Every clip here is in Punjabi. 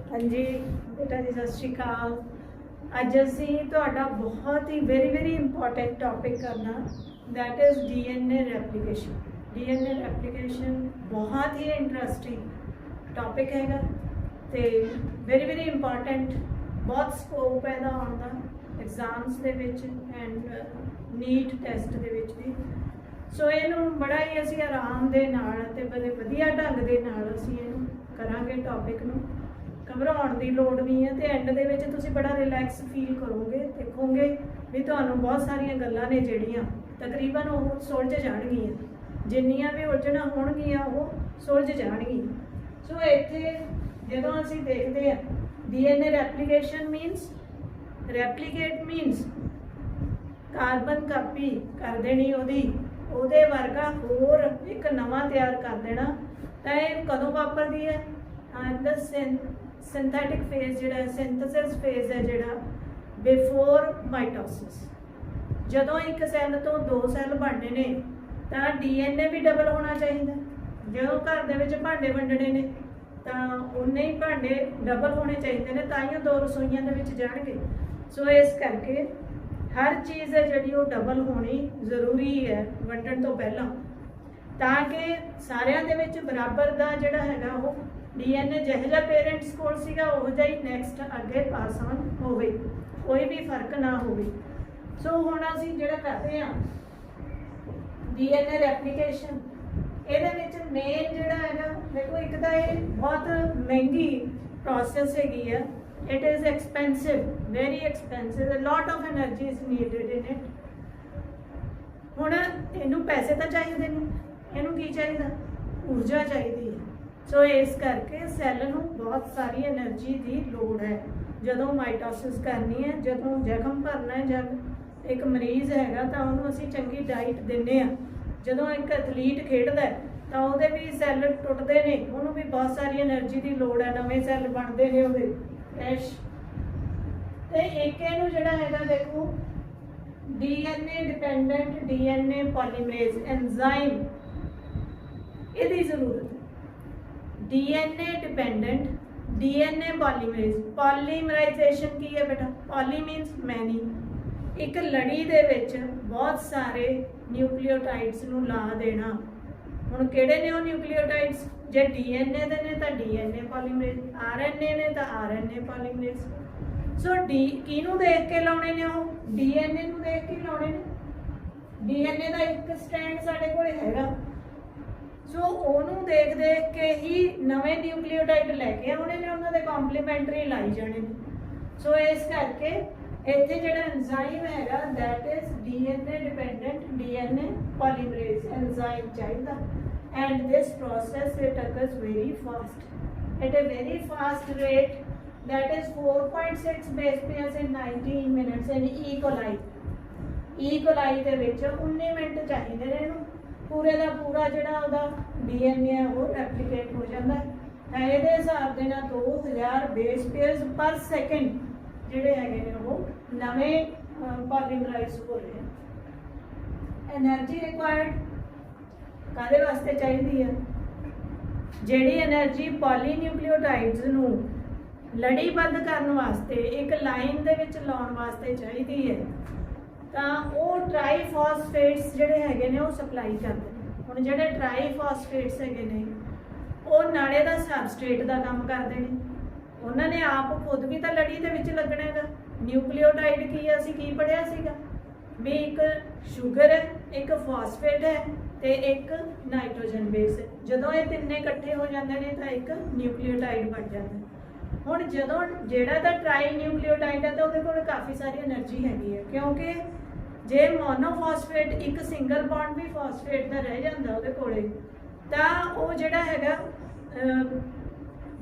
हाँ जी बेटा जी, सत श्री अकाल। अज असी तुहाडा बहुत ही वेरी इंपॉर्टेंट टॉपिक करना, that is DNA replication. DNA replication बहुत ही इंटरस्टिंग टॉपिक हैगा ते वेरी इंपॉर्टेंट, बहुत स्कोप है इहदा आउण दा एग्जाम्स दे विच एंड नीट टैसट दे विच भी। सो इहनूं बड़ा ही असीं आराम दे नाल ते बड़े वधिया ढंग दे नाल असीं इहनूं करांगे टॉपिक नूं। घबराउण की लोड़ नहीं है, तो एंड दे विच तुसीं बड़ा रिलैक्स फील करोगे, देखोगे भी तुहानूं बहुत सारियां गल्लां ने जिहड़ियां तकरीबन वो सुलझ जाणगीआं, जिन्नियां भी उलझणां होणगीआं वो सुलझ जाणगीआं। सो इत्थे जदों असीं देखदे आ DNA replication मीनस, replicate मीनस carbon copy कर देनी ਉਹਦੇ वर्गा होर एक नवा तैयार कर देना। तो यह कदों वापरदी है? द सिंथैटिक फेज जिहड़ा सिंथेसिस फेज है जिहड़ा बिफोर माइटोसिस। जदों एक सैल तो दो सैल बनने ने तो DNA भी डबल होना चाहिए। जो घर दे विच भांडे वंडने ने तो उन्ने ही भांडे डबल होने चाहिए ने, ताइयों दो रसोइयां दे विच जाणगे। सो इस करके हर चीज़ है जिहड़ी वो डबल होनी जरूरी है वंडण तो पहला, ताकि सारिਆਂ ਦੇ ਵਿੱਚ बराबर ਦਾ ਜਿਹੜਾ ਹੈਗਾ ਉਹ DNA ਜਿਹੋ ਜਿਹਾ पेरेंट्स ਕੋਲ ਸੀਗਾ ਉਹ ਜਿਹਾ ਹੀ ਨੈਕਸਟ ਅੱਗੇ ਪਾਸ ਆਨ ਹੋਵੇ, ਕੋਈ ਵੀ ਫਰਕ ਨਾ ਹੋਵੇ। ਸੋ ਹੁਣ ਅਸੀਂ ਜਿਹੜਾ ਕਰਦੇ ਆ DNA ਰੈਪਲੀਕੇਸ਼ਨ, ਇਹਦੇ ਵਿੱਚ ਮੇਨ ਜਿਹੜਾ ਹੈਗਾ ਦੇਖੋ, ਇੱਕ ਤਾਂ ਇਹ ਬਹੁਤ ਮਹਿੰਗੀ ਪ੍ਰੋਸੈਸ ਹੈਗੀ ਆ। It is expensive, very expensive, a lot of energy is needed in it। ਹੁਣ ਇਹਨੂੰ ਪੈਸੇ ਤਾਂ ਚਾਹੀਦੇ ਨੇ, ਇਹਨੂੰ ਕੀ ਚਾਹੀਦਾ? ਊਰਜਾ ਚਾਹੀਦੀ ਹੈ। ਸੋ ਇਸ ਕਰਕੇ ਸੈੱਲ ਨੂੰ ਬਹੁਤ ਸਾਰੀ એનર્ਜੀ ਦੀ ਲੋੜ ਹੈ ਜਦੋਂ ਮਾਈਟੋਸਿਸ ਕਰਨੀ ਹੈ, ਜਦੋਂ ਜ਼ਖਮ ਭਰਨਾ ਹੈ। ਜਦ ਇੱਕ ਮਰੀਜ਼ ਹੈਗਾ ਤਾਂ ਉਹਨੂੰ ਅਸੀਂ ਚੰਗੀ ਡਾਈਟ ਦਿੰਦੇ ਆ। ਜਦੋਂ ਇੱਕ ਐਥਲੀਟ ਖੇਡਦਾ ਤਾਂ ਉਹਦੇ ਵੀ ਸੈੱਲ ਟੁੱਟਦੇ ਨੇ, ਉਹਨੂੰ ਵੀ ਬਹੁਤ ਸਾਰੀ એનર્ਜੀ ਦੀ ਲੋੜ ਹੈ, ਨਵੇਂ ਸੈੱਲ ਬਣਦੇ ਨੇ ਉਹਦੇ फ्रैश। तो एक इहनूं जिहड़ा हैगा देखो DNA dependent DNA polymerase enzyme, इहदी जरूरत है। DNA dependent DNA polymerase, polymerization की है बेटा? Poly means many. एक लड़ी दे विच बहुत सारे न्यूक्लियोटाइड्स नूं ला देना। हुण किहड़े ने वो न्यूक्लियोटाइड्स? जे DNA दे ने तो DNA पॉलीमरेज, RNA ने तो RNA पॉलीमरेज। सो किनू देख के लाने ने? वो DNA नू देख के लाने ने। DNA का एक स्टैंड साडे कोल हैगा, सो ओनू देख देख के ही नवे न्यूक्लियोटाइड लैके आने ने, उन्हां दे कॉम्प्लीमेंटरी लाई जाने ने। सो इस करके इत्थे जिहड़ा एंजाइम हैगा that is DNA dependent DNA polymerase enzyme चाहिदा। And this process it occurs very fast, at a very fast rate, that is 4.6 base pairs in 19 minutes in E. coli। E. coli ਦੇ ਵਿੱਚ 19 ਮਿੰਟ ਚਾਹੀਦੇ ਨੇ ਇਹਨੂੰ ਪੂਰੇ ਦਾ ਪੂਰਾ ਜਿਹੜਾ ਉਹਦਾ DNA ਹੈ ਉਹ ਰੈਪਲੀਕੇਟ ਹੋ ਜਾਂਦਾ ਹੈ। ਤਾਂ ਇਹਦੇ ਹਿਸਾਬ ਦੇ ਨਾਲ 2000 ਬੇਸ ਪੇਅਰਸ ਪਰ ਸੈਕਿੰਡ ਜਿਹੜੇ ਹੈਗੇ ਨੇ ਉਹ ਨਵੇਂ ਪੋਲੀਮਰਾਈਜ਼ ਹੋ ਰਹੇ ਹਨ। એનર્ਜੀ ਰਿਕੁਆਇਰਡ ਕਾਹਦੇ ਵਾਸਤੇ ਚਾਹੀਦੀ ਹੈ? ਜਿਹੜੀ એનર્ਜੀ ਪੋਲੀਨਿਊਕਲੀਓਟਾਈਡਸ ਨੂੰ ਲੜੀਬੱਧ ਕਰਨ ਵਾਸਤੇ, ਇੱਕ ਲਾਈਨ ਦੇ ਵਿੱਚ ਲਾਉਣ ਵਾਸਤੇ ਚਾਹੀਦੀ ਹੈ, ਤਾਂ ਉਹ ਟ੍ਰਾਈਫਾਸਫੇਟਸ ਜਿਹੜੇ ਹੈਗੇ ਨੇ ਉਹ ਸਪਲਾਈ ਕਰਦੇ ਨੇ। ਹੁਣ ਜਿਹੜੇ ਟ੍ਰਾਈਫਾਸਫੇਟਸ ਹੈਗੇ ਨੇ ਉਹ ਨਾਲੇ ਦਾ ਸਬਸਟ੍ਰੇਟ ਦਾ ਕੰਮ ਕਰਦੇ ਨੇ। ਉਹਨਾਂ ਨੇ ਆਪ ਖੁਦ ਵੀ ਤਾਂ ਲੜੀ ਦੇ ਵਿੱਚ ਲੱਗਣਾ ਹੈਗਾ। ਨਿਊਕਲੀਓਟਾਈਡ ਕੀ ਅਸੀਂ ਕੀ ਪੜ੍ਹਿਆ ਸੀਗਾ ਵੀ ਇੱਕ ਸ਼ੂਗਰ ਹੈ, ਇੱਕ ਫਾਸਫੇਟ ਹੈ ਤੇ ਇੱਕ ਨਾਈਟ੍ਰੋਜਨ ਬੇਸ ਹੈ। ਜਦੋਂ ਇਹ ਤਿੰਨੇ ਇਕੱਠੇ ਹੋ ਜਾਂਦੇ ਨੇ ਤਾਂ ਇੱਕ ਨਿਊਕਲੀਓਟਾਈਡ ਬਣ ਜਾਂਦਾ। ਹੁਣ ਜਦੋਂ ਜਿਹੜਾ ਤਾਂ ਟ੍ਰਾਈ ਨਿਊਕਲੀਓਟਾਈਡ ਹੈ ਤਾਂ ਉਹਦੇ ਕੋਲ ਕਾਫੀ ਸਾਰੀ એનર્ਜੀ ਹੈਗੀ ਹੈ, ਕਿਉਂਕਿ ਜੇ ਮੋਨੋਫਾਸਫੇਟ ਇੱਕ ਸਿੰਗਲ ਬੌਂਡ ਵੀ ਫਾਸਫੇਟ ਦਾ ਰਹਿ ਜਾਂਦਾ ਉਹਦੇ ਕੋਲੇ, ਤਾਂ ਉਹ ਜਿਹੜਾ ਹੈਗਾ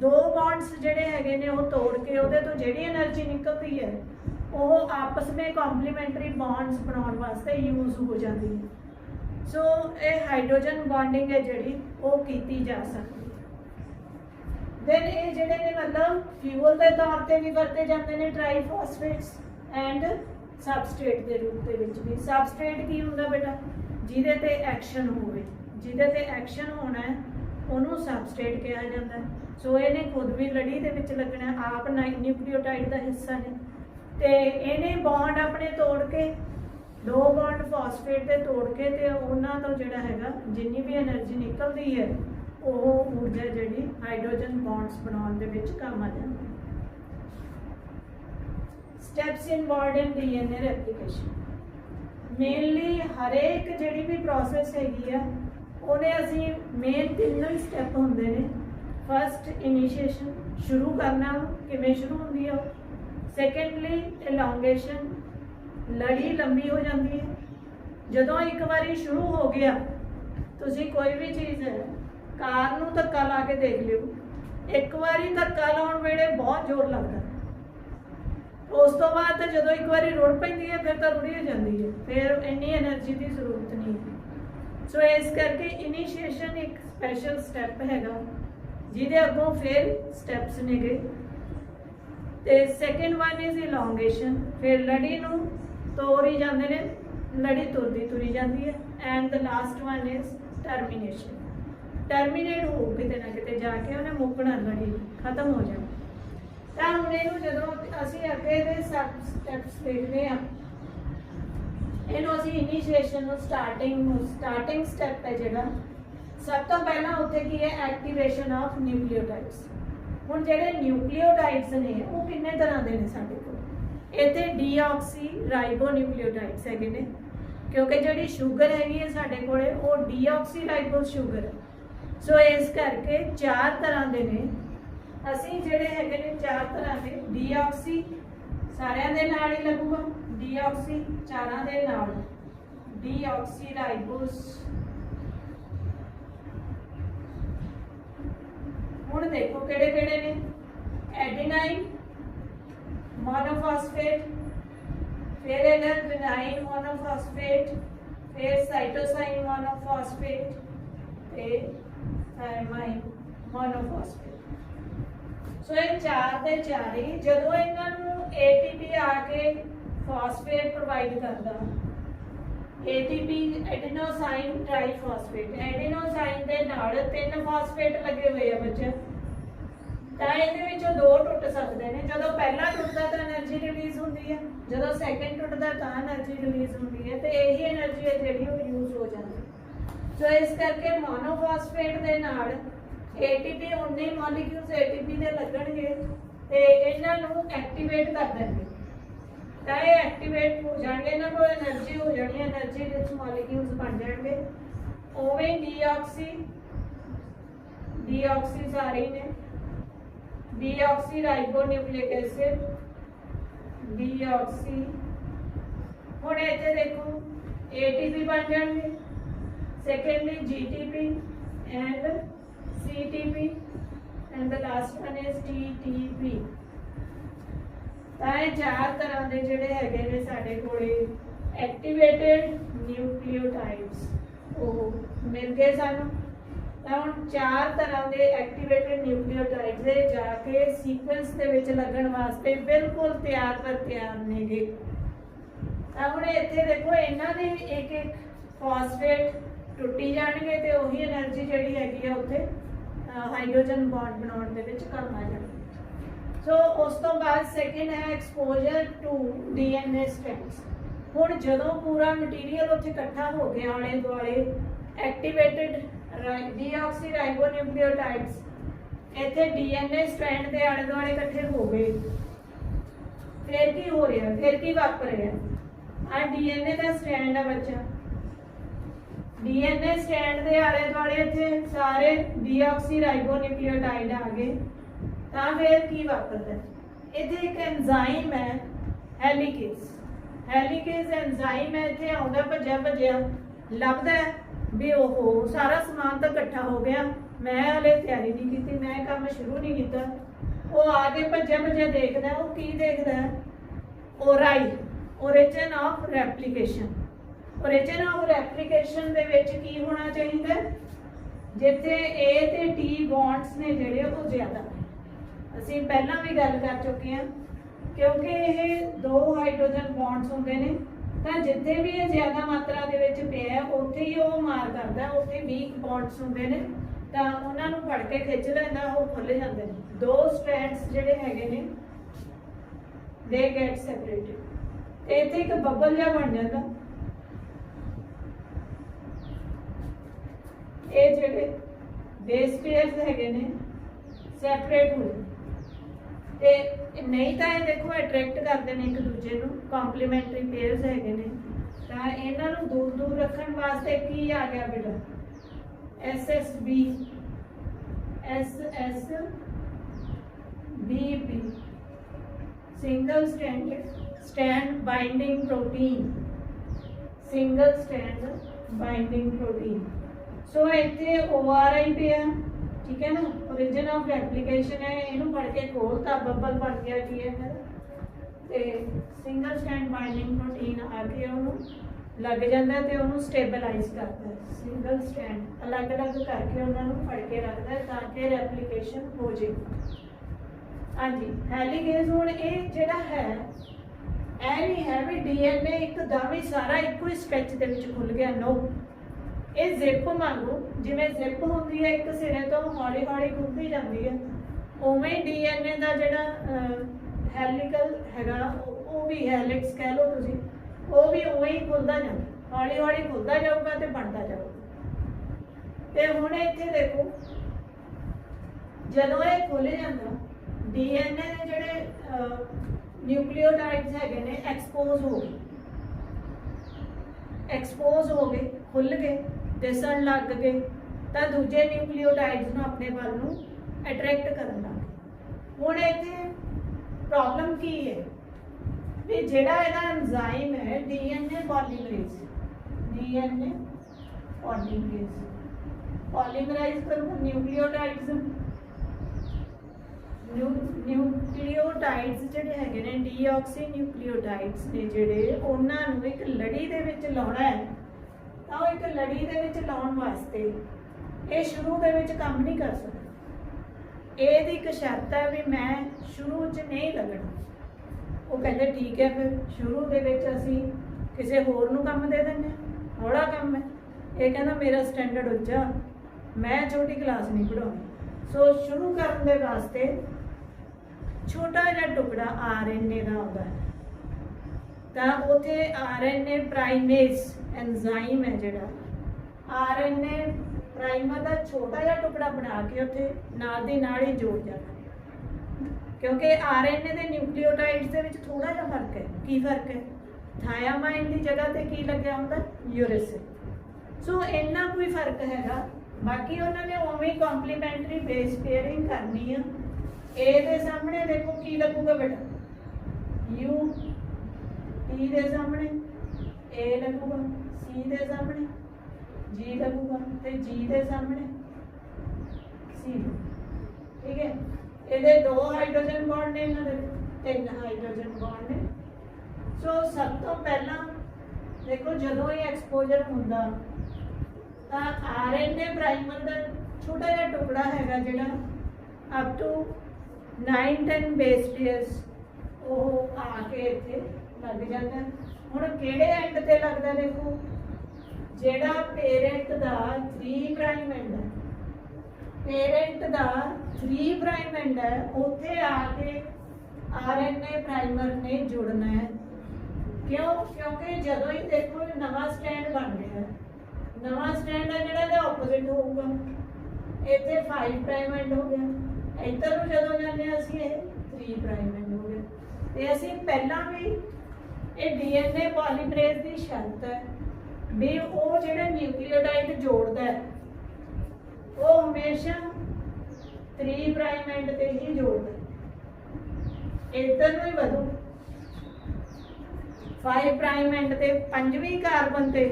ਦੋ ਬੌਂਡਸ ਜਿਹੜੇ ਹੈਗੇ ਨੇ ਉਹ ਤੋੜ ਕੇ ਉਹਦੇ ਤੋਂ ਜਿਹੜੀ એનર્ਜੀ ਨਿਕਲਦੀ ਹੈ ਉਹ ਆਪਸ ਵਿੱਚ ਕੰਪਲੀਮੈਂਟਰੀ ਬੌਂਡਸ ਬਣਾਉਣ ਵਾਸਤੇ ਯੂਜ਼ ਹੋ ਜਾਂਦੀ ਹੈ। सो ये हाइड्रोजन बॉन्डिंग है जिहड़ी वो कीती जा सकती। दैन ये जिहड़े ने मतलब फ्यूल के तौर पर भी वरते जाते हैं ट्राईफॉस्फेट्स एंड सबस्ट्रेट के रूप दे विच भी। सबस्ट्रेट की हुंदा बेटा? जिहदे ते एक्शन होवे, जिहदे ते एक्शन होना है ਉਹਨੂੰ ਸਬਸਟ੍ਰੇਟ ਕਿਹਾ ਜਾਂਦਾ। ਸੋ ਇਹਨੇ ਖੁਦ ਵੀ ਲੜੀ ਦੇ ਵਿੱਚ ਲੱਗਣਾ, ਆਪ ਨਿਊਕਲੀਓਟਾਈਡ ਦਾ ਹਿੱਸਾ ਨੇ, ਤੇ ਇਹਨੇ ਬੌਂਡ ਆਪਣੇ ਤੋੜ ਕੇ 2 ਬੌਂਡ ਫਾਸਫੇਟ ਦੇ ਤੋੜ ਕੇ ਤੇ ਉਹਨਾਂ ਤੋਂ ਜਿਹੜਾ ਹੈਗਾ ਜਿੰਨੀ ਵੀ ਐਨਰਜੀ ਨਿਕਲਦੀ ਹੈ ਉਹ ਊਰਜਾ ਜਿਹੜੀ ਹਾਈਡਰੋਜਨ ਬੌਂਡਸ ਬਣਾਉਣ ਦੇ ਵਿੱਚ ਕੰਮ ਆ ਜਾਂਦੀ ਹੈ। Steps involved in DNA replication, mainly ਹਰੇਕ ਜਿਹੜੀ ਵੀ ਪ੍ਰੋਸੈਸ ਹੈਗੀ ਆ ਉਹਨੇ ਅਸੀਂ ਮੇਨ 3 ਹੀ ਸਟੈਪ ਹੁੰਦੇ ਨੇ। ਫਸਟ ਇਨੀਸ਼ੀਏਸ਼ਨ, ਸ਼ੁਰੂ ਕਰਨਾ, ਕਿਵੇਂ ਸ਼ੁਰੂ ਹੁੰਦੀ ਆ। ਸੈਕੰਡਲੀ ਇਲੋਂਗੇਸ਼ਨ, ਲੜੀ ਲੰਬੀ ਹੋ ਜਾਂਦੀ ਹੈ। ਜਦੋਂ ਇੱਕ ਵਾਰੀ ਸ਼ੁਰੂ ਹੋ ਗਿਆ, ਤੁਸੀਂ ਕੋਈ ਵੀ ਚੀਜ਼ ਹੈ, ਕਾਰ ਨੂੰ ਧੱਕਾ ਲਾ ਕੇ ਦੇਖ ਲਿਓ, ਇੱਕ ਵਾਰੀ ਧੱਕਾ ਲਾਉਣ ਵੇਲੇ ਬਹੁਤ ਜ਼ੋਰ ਲੱਗਦਾ, ਉਸ ਤੋਂ ਬਾਅਦ ਤਾਂ ਜਦੋਂ ਇੱਕ ਵਾਰੀ ਰੁੜ ਪੈਂਦੀ ਹੈ ਫਿਰ ਤਾਂ ਰੁੜੀ ਹੋ ਜਾਂਦੀ ਹੈ, ਫਿਰ ਇੰਨੀ ਐਨਰਜੀ ਦੀ ਜ਼ਰੂਰਤ ਨਹੀਂ ਹੈ। ਸੋ ਇਸ ਕਰਕੇ ਇਨੀਸ਼ੀਏਸ਼ਨ ਇੱਕ ਸਪੈਸ਼ਲ ਸਟੈਪ ਹੈਗਾ ਜਿਹਦੇ ਅੱਗੋਂ ਫਿਰ ਸਟੈਪਸ ਨੇਗੇ। ਤੇ ਸੈਕਿੰਡ ਵਨ ਇਜ਼ ਇਲੋਂਗੇਸ਼ਨ, ਫਿਰ ਲੜੀ ਨੂੰ ਤੋੜੀ ਜਾਂਦੇ ਨੇ, ਲੜੀ ਤੁਰੀ ਜਾਂਦੀ ਹੈ। And the last one is termination, terminate ਹੋ ਕਿਤੇ ਨਾ ਕਿਤੇ ਜਾ ਕੇ ਉਹਨੇ ਮੁੱਕਣਾ, ਲੜੀ ਖਤਮ ਹੋ ਜਾਣਾ। ਤਾਂ ਹੁਣ ਇਹਨੂੰ ਜਦੋਂ ਅਸੀਂ ਅੱਗੇ ਦੇ ਸਟੈਪਸ ਦੇਖਦੇ ਹਾਂ, ਇਹਨੂੰ ਅਸੀਂ ਇਨੀਸ਼ੀਏਸ਼ਨ ਨੂੰ ਸਟਾਰਟਿੰਗ ਸਟੈਪ ਹੈ ਜਿਹੜਾ, ਸਭ ਤੋਂ ਪਹਿਲਾਂ ਉੱਥੇ ਕੀ ਹੈ, ਐਕਟੀਵੇਸ਼ਨ ਆਫ ਨਿਊਕਲੀਓਟਾਈਡਸ। ਹੁਣ ਜਿਹੜੇ ਨਿਊਕਲੀਓਟਾਈਡਸ ਨੇ ਉਹ ਕਿੰਨੇ ਤਰ੍ਹਾਂ ਦੇ ਨੇ ਸਾਡੇ ਕੋਲ, ਇੱਥੇ ਡੀਆਕਸੀ ਰਾਈਬੋ ਨਿਊਕਲੀਓਟਾਈਡਸ ਹੈਗੇ ਨੇ, ਕਿਉਂਕਿ ਜਿਹੜੀ ਸ਼ੂਗਰ ਹੈਗੀ ਹੈ ਸਾਡੇ ਕੋਲੇ ਉਹ ਡੀਆਕਸੀ ਰਾਈਬੋ ਸ਼ੂਗਰ ਹੈ। ਸੋ ਇਸ ਕਰਕੇ 4 ਤਰ੍ਹਾਂ ਦੇ ਨੇ, ਅਸੀਂ ਜਿਹੜੇ ਹੈਗੇ ਨੇ 4 ਤਰ੍ਹਾਂ ਦੇ। ਡੀਆਕਸੀ ਸਾਰਿਆਂ ਦੇ ਨਾਲ ਹੀ ਲੱਗੂਗਾ, ਡੀਆਕਸੀ 4 ਦੇ ਨਾਲ, ਡੀਆਕਸੀ ਰਾਈਬੋਸ। ਹੁਣ ਦੇਖੋ ਕਿਹੜੇ ਕਿਹੜੇ ਨੇ, ਐਡੀਨਾਈਨ ਮੋਨੋਫਾਸਫੇਟ, फिर एडेनाइन मोनोफॉस्फेट, फिर साइटोसाइन मोनोफॉस्फेट, फिर थायमाइन मोनोफॉस्फेट। सो ये 4 ਦੇ 4 ही ਜਦੋਂ ਇਹਨਾਂ ਨੂੰ ATP आके फॉस्फेट प्रोवाइड करता, ATP एडेनोसाइन ट्राइफॉस्फेट, एडेनोसाइन ਦੇ ਨਾਲ 3 ਫਾਸਫੇਟ ਲੱਗੇ ਹੋਏ ਆ ਬੱਚਾ, ਤਾਂ ਇਹਦੇ ਵਿੱਚੋਂ 2 ਟੁੱਟ ਸਕਦੇ ਨੇ। ਜਦੋਂ ਪਹਿਲਾ ਟੁੱਟਦਾ ਤਾਂ એનર્ਜੀ ਰਿਲੀਜ਼ ਹੁੰਦੀ ਹੈ, ਜਦੋਂ ਸੈਕੰਡ ਟੁੱਟਦਾ ਤਾਂ એનર્ਜੀ ਰਿਲੀਜ਼ ਹੁੰਦੀ ਹੈ, ਤੇ ਇਹੀ એનર્ਜੀ ਹੈ ਜਿਹੜੀ ਉਹ ਯੂਜ਼ ਹੋ ਜਾਂਦੀ ਹੈ। ਸੋ ਇਸ ਕਰਕੇ ਮੋਨੋਫਾਸਫੇਟ ਦੇ ਨਾਲ ATP ਉਨੇ ਮੋਲੀਕਿਊਲਸ ATP ਦੇ ਲੱਗਣਗੇ ਤੇ ਇਹਨਾਂ ਨੂੰ ਐਕਟੀਵੇਟ ਕਰ ਦੇਣਗੇ, ਤਾਂ ਇਹ ਐਕਟੀਵੇਟ ਹੋ ਜਾਣਗੇ, ਇਹਨਾਂ ਕੋਲ એનર્ਜੀ ਹੋ ਜਾਣੀ ਹੈ, એનર્ਜੀ ਰਿਚ ਮੋਲੀਕਿਊਲਸ ਬਣ ਜਾਣਗੇ। ਉਵੇਂ ਡੀਆਕਸੀ ਸਾਰੇ ਨੇ, डीऑक्सी राइबोन्यूक्लिक एसिड, डीऑक्सी। ਹੁਣ ਇੱਥੇ ਦੇਖੋ ATP ਬਣ ਜਾਣਗੇ, secondly GTP and CTP and the last one is TTP। ਤਾਂ ਇਹ 4 ਤਰ੍ਹਾਂ ਦੇ ਜਿਹੜੇ ਹੈਗੇ ਨੇ ਸਾਡੇ ਕੋਲੇ ਐਕਟੀਵੇਟਿਡ ਨਿਊਕਲੀਓਟਾਈਡਸ ਉਹ ਮਿਲ ਗਏ ਸਾਨੂੰ। ਤਾਂ ਹੁਣ 4 ਤਰ੍ਹਾਂ ਦੇ ਐਕਟੀਵੇਟਿਡ ਨਿਊਕਲੀਓਟਾਈਡਸ ਦੇ ਜਾ ਕੇ ਸੀਕੁਐਂਸ ਦੇ ਵਿੱਚ ਲੱਗਣ ਵਾਸਤੇ ਬਿਲਕੁਲ ਤਿਆਰ ਨੇਗੇ। ਤਾਂ ਹੁਣ ਇੱਥੇ ਦੇਖੋ ਇਹਨਾਂ ਦੇ ਇੱਕ ਫਾਸਫੇਟ ਟੁੱਟੀ ਜਾਣਗੇ ਤੇ ਉਹੀ એનર્ਜੀ ਜਿਹੜੀ ਹੈਗੀ ਆ ਉੱਥੇ ਹਾਈਡਰੋਜਨ ਬੌਂਡ ਬਣਾਉਣ ਦੇ ਵਿੱਚ ਕੰਮ ਆ ਜਾਣੀ। ਸੋ ਉਸ ਤੋਂ ਬਾਅਦ ਸੈਕਿੰਡ ਹੈ ਐਕਸਪੋਜ਼ਰ ਟੂ DNA ਸਟ੍ਰੈਂਡਸ। ਹੁਣ ਜਦੋਂ ਪੂਰਾ ਮਟੀਰੀਅਲ ਉੱਥੇ ਇਕੱਠਾ ਹੋ ਗਿਆ ਆਲੇ ਦੁਆਲੇ ਐਕਟੀਵੇਟਿਡ ਡੀऑक्सी राइबोन्यूक्लियोटाइड्स ਇੱਥੇ DNA ਸਟ੍ਰੈਂਡ ਦੇ ਆਲੇ ਦੁਆਲੇ ਇਕੱਠੇ ਹੋ ਗਏ, ਫਿਰ ਕੀ ਹੋ ਰਿਹਾ, ਫਿਰ ਕੀ ਵਾਪਰ ਰਿਹਾ। ਆ DNA ਦਾ ਸਟ੍ਰੈਂਡ ਆ ਬੱਚਾ, DNA ਸਟ੍ਰੈਂਡ ਦੇ ਆਲੇ ਦੁਆਲੇ ਇੱਥੇ ਸਾਰੇ ਡੀऑक्सी ਰਾਈਬੋਨਿਊਕਲੀਓਟਾਈਡ ਆ ਗਏ। ਤਾਂ ਫਿਰ ਕੀ ਵਾਪਰਦਾ, ਇੱਥੇ ਇੱਕ ਐਂਜ਼ਾਈਮ ਹੈ ਹੈਲੀਕੇਜ਼ ਐਂਜ਼ਾਈਮ ਹੈ, ਇੱਥੇ ਆਉਂਦਾ ਭੱਜਿਆ ਲੱਭਦਾ ਵੀ ਉਹ ਸਾਰਾ ਸਮਾਨ ਤਾਂ ਇਕੱਠਾ ਹੋ ਗਿਆ, ਮੈਂ ਹਲੇ ਤਿਆਰੀ ਨਹੀਂ ਕੀਤੀ, ਮੈਂ ਕੰਮ ਸ਼ੁਰੂ ਨਹੀਂ ਕੀਤਾ। ਉਹ ਆ ਕੇ ਭੱਜਿਆ ਦੇਖਦਾ, ਉਹ ਕੀ ਦੇਖਦਾ, origin of replication. Origin of replication ਦੇ ਵਿੱਚ ਕੀ ਹੋਣਾ ਚਾਹੀਦਾ, ਜਿੱਥੇ A ਤੇ T ਬੌਂਡਸ ਨੇ ਜਿਹੜੇ ਉਹ ਜ਼ਿਆਦਾ ਨੇ। ਅਸੀਂ ਪਹਿਲਾਂ ਵੀ ਗੱਲ ਕਰ ਚੁੱਕੇ ਹਾਂ, ਕਿਉਂਕਿ ਇਹ 2 ਹਾਈਡਰੋਜਨ ਬੌਂਡਸ ਹੁੰਦੇ ਨੇ, ਤਾਂ ਜਿੱਥੇ ਵੀ ਇਹ ਜ਼ਿਆਦਾ ਮਾਤਰਾ ਦੇ ਵਿੱਚ ਪਿਆ ਉੱਥੇ ਹੀ ਉਹ ਮਾਰ ਕਰਦਾ, ਉੱਥੇ ਵੀਕ ਬੌਂਡਸ ਹੁੰਦੇ ਨੇ, ਤਾਂ ਉਹਨਾਂ ਨੂੰ ਫੜ ਕੇ ਖਿੱਚ ਲੈਂਦਾ, ਉਹ ਖੁੱਲ ਜਾਂਦੇ ਨੇ। 2 ਸਟ੍ਰੈਂਡਸ ਜਿਹੜੇ ਹੈਗੇ ਨੇ ਦੇ ਗੈਟ ਸੈਪਰੇਟਡ। ਇੱਥੇ ਇੱਕ ਬੱਬਲ ਜਿਹਾ ਬਣ ਜਾਂਦਾ। ਇਹ ਜਿਹੜੇ ਬੇਸ ਪੇਅਰਸ ਹੈਗੇ ਨੇ ਸੈਪਰੇਟ ਹੋ ਜਾਂਦੇ, ਤੇ ਨਹੀਂ ਤਾਂ ਇਹ ਦੇਖੋ ਅਟਰੈਕਟ ਕਰਦੇ ਨੇ ਇੱਕ ਦੂਜੇ ਨੂੰ, ਕੰਪਲੀਮੈਂਟਰੀ ਪੇਅਰਸ ਹੈਗੇ ਨੇ। ਤਾਂ ਇਹਨਾਂ ਨੂੰ ਦੂਰ ਦੂਰ ਰੱਖਣ ਵਾਸਤੇ ਕੀ ਆ ਗਿਆ ਬੇਟਾ, SSB, SSBP, single stand binding protein, single stand binding protein. So ਇੱਥੇ ORI ਪਿਆ, ठीक है ना, ओरिजिन ऑफ रेप्लिकेशन है, इनू पढ़ के खोलता बबल बन गया की है ते सिंगल स्टैंड बाइंडिंग प्रोटीन आके उन्होंने लग जाता है, उन्होंने स्टेबलाइज करता है। सिंगल स्टैंड अलग अलग करके उन्होंने फड़ के रखता है ताकि रेप्लिकेशन हो जाए। हाँ जी, हेलीकेज हुण ये जिहड़ा है ऐ नहीं है भी DNA एकदम ही सारा एको ही स्ट्रैच दे विच खुल गया, नो। ये जिप वांगू जिवें जिप होंदी है एक सिरे तो हौली हौली खुलती जाती है, उवें DNA का जिहड़ा हैलीकल हैगा वो भी हैलिक्स कह लो तुसीं, वो भी उवें ही खुलदा जांदा, हौली हौली खुलदा जाऊगा ते बनदा जाऊगा। ते हुण इत्थे देखो जदों ये खुल जांदा DNA दे जिहड़े न्यूक्लियोटाइड्स हैगे ने एक्सपोज हो गए, खुल गए, दिसन लग गए, तो दूजे न्यूक्लियोटाइड्स अपने वाल अट्रैक्ट करन लग गए। हुण इत्थे प्रॉब्लम की है भी जिहड़ा इहदा एंजाइम है DNA पॉलीमराइज करूँ न्यूक्लियोटाइड्स जिहड़े हैगे ने डीऑक्सी न्यूक्लियोटाइड्स ने जिहड़े उन्हां नूं एक लड़ी दे विच लाउणा है, तां एक लड़ी दे विच लाउण वास्ते ये शुरू दे विच काम नहीं कर सकदा। ਇਹਦੀ ਇੱਕ ਸ਼ਰਤ ਹੈ ਵੀ ਮੈਂ ਸ਼ੁਰੂ 'ਚ ਨਹੀਂ ਲੱਗਣਾ। ਉਹ ਕਹਿੰਦੇ ਠੀਕ ਹੈ, ਫਿਰ ਸ਼ੁਰੂ ਦੇ ਵਿੱਚ ਅਸੀਂ ਕਿਸੇ ਹੋਰ ਨੂੰ ਕੰਮ ਦੇ ਦਿੰਦੇ ਹਾਂ, ਹੌਲਾ ਕੰਮ ਹੈ। ਇਹ ਕਹਿੰਦਾ ਮੇਰਾ ਸਟੈਂਡਰਡ ਉੱਚਾ, ਮੈਂ ਛੋਟੀ ਕਲਾਸ ਨਹੀਂ ਪੜਾਉਣੀ। ਸੋ ਸ਼ੁਰੂ ਕਰਨ ਦੇ ਵਾਸਤੇ ਛੋਟਾ ਜਿਹਾ ਟੁਕੜਾ RNA ਦਾ ਆਉਂਦਾ ਹੈ, ਤਾਂ ਉੱਥੇ RNA ਪ੍ਰਾਈਮੇਸ एंजाइम है जिहड़ा RNA प्राइमर का छोटा जिहा टुकड़ा बना के उत्थे नाल दी नाल ही जोड़ जाना, क्योंकि RNA दे न्यूक्लियोटाइड्स दे विच थोड़ा जिहा फर्क है। की फर्क है? थायामाइन की जगह ते की लग्या हुंदा यूरेसिल। सो इन्ना कोई फर्क हैगा, बाकी उन्होंने उवें ही कॉम्पलीमेंटरी बेस पेयरिंग करनी है। ए दे सामने देखो की लगूगा बेटा, U, T दे सामने A लगूगा, C दे सामने G लगूगा, ते G दे सामने C। ठीक है, ये 2 हाइड्रोजन बॉन्ड ने, इन्होंने 3 हाइड्रोजन बॉन्ड ने। सो सब तो पहला देखो जदों ये एक्सपोजर होंदा तां RNA प्राइमर का छोटा जिहा टुकड़ा हैगा जिहड़ा अप टू 9-10 बेस पेयर्स वो आके इत्थे लग जाता है। हुण किहड़े एंड ते लगदा देखो, जिहड़ा पेरेंट दा 3 प्राइम एंड है, पेरेंट दा 3 प्राइम एंड है, उत्थे आके RNA प्राइमर ने जुड़ना है। क्यों? क्योंकि जदों ही देखो नवा स्टैंड बन गया है, नवा स्टैंड है जिहड़ा इहदा ऑपोजिट होऊगा, इत्थे 5 प्राइम एंड हो गया, इधर नूं जदों जांदे असीं इह 3 प्राइम एंड हो गया। ते असीं पहलां भी ये DNA पॉलीमरेज की शर्त है भी वो जिहड़ा न्यूक्लियोटाइड जोड़ता है वो हमेशा 3 प्राइम एंड ते ही जोड़ता है, इधर नूं ही वधू 5 प्राइम एंड ते 5वीं कार्बन ते